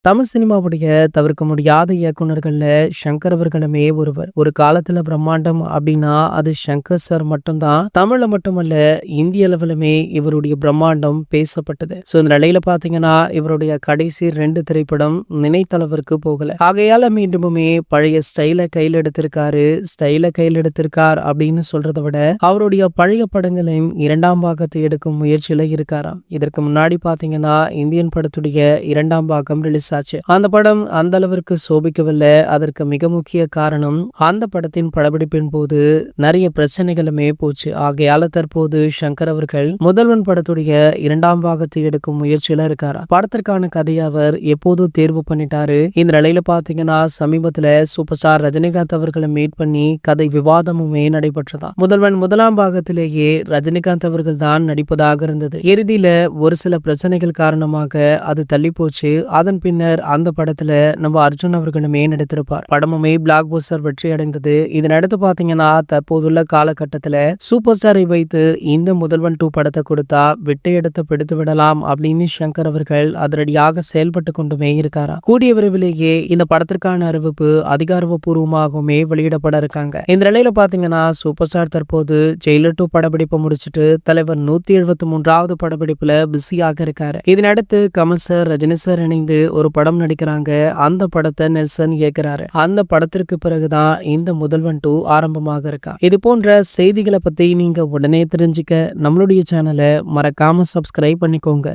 தமிழ் சினிமாவுடைய தவிர்க்க முடியாத இயக்குனர்கள்ல சங்கர் அவர்களுமே ஒருவர். ஒரு காலத்துல பிரம்மாண்டம் அப்படின்னா அது சங்கர் சார் மட்டும்தான். தமிழ்ல மட்டுமல்ல, இந்திய அளவிலுமே இவருடைய பிரம்மாண்டம் பேசப்பட்டது. இந்த நிலையில பாத்தீங்கன்னா இவருடைய கடைசி 2 திரைப்படம் நினைத்தளவிற்கு போகல. ஆகையால மீண்டுமே பழைய ஸ்டைல கையில் எடுத்திருக்கார் அப்படின்னு சொல்றதை விட அவருடைய பழைய படங்களையும் 2ஆம் பாகத்தை எடுக்கும் முயற்சியில இருக்காராம். இதற்கு முன்னாடி பாத்தீங்கன்னா இந்தியன் படத்துடைய 2ஆம் பாகம் ரிலீஸ் ஆச்சு. அந்த படம் அந்த அளவிற்கு சோபிக்கவில்லை. அதற்கு மிக முக்கிய காரணம் அந்த படத்தின் படப்பிடிப்பின் போது நிறைய பிரச்சனைகளுமே போச்சு. ஆகையால தற்போது சங்கர் அவர்கள் முதல்வன் படத்துடைய 2ஆம் பாகத்தை எடுக்கும் முயற்சியில இருக்காரா. படத்திற்கான கதையை அவர் எப்போதும் தேர்வு பண்ணிட்டாரு. இந்த நிலையில பாத்தீங்கன்னா சமீபத்துல சூப்பர் ஸ்டார் ரஜினிகாந்த் அவர்களை மீட் பண்ணி கதை விவாதமுமே நடைபெற்றதா. முதல்வன் 1ஆம் பாகத்திலேயே ரஜினிகாந்த் அவர்கள் தான் நடிப்பதாக இருந்தது. இறுதியில ஒரு சில பிரச்சனைகள் காரணமாக அது தள்ளி போச்சு. அதன் பின்னர் அந்த படத்துல நம்ம அர்ஜுன் அவர்களுமே நடித்திருப்பார். படமுமே பிளாக் பஸ்டர் வெற்றி அடைந்தது. இதனடுத்து பாத்தீங்கன்னா தற்போதுள்ள காலகட்டத்துல சூப்பர் ஸ்டாரை வைத்து இந்த முதல்வன் 2 படத்தை கொடுத்தா விட்டு எடுத்து பிடித்து விடலாம் அப்படின்னு சங்கர் அவர்கள் அதிரடியாக செயல்பட்டு கொண்டுமே இருக்காரா. கூடிய விரைவிலேயே இந்த படத்திற்கான அறிவிப்பு அதிகாரப்பூர்வமாகவுமே வெளியிடப்பட இருக்காங்க. இந்த நிலையில பாத்தீங்கன்னா சூப்பர் ஸ்டார் தற்போது ஜெயிலர் 2 படப்பிடிப்பை முடிச்சுட்டு தலைவர் 173வது படப்பிடிப்புல பிஸியாக இருக்காரு. இதனடுத்து கமல் சார், ரஜினி சார் இணைந்து ஒரு படம் நடிக்கிறாங்க. அந்த படத்தை நெல்சன் இயக்குறாரு. அந்த படத்திற்கு பிறகுதான் இந்த முதல்வன் 2 ஆரம்பமாக இருக்கா. இது போன்ற செய்திகளை பத்தி நீங்க உடனே தெரிஞ்சுக்க நம்மளுடைய சேனலை மறக்காம சப்ஸ்கிரைப் பண்ணிக்கோங்க.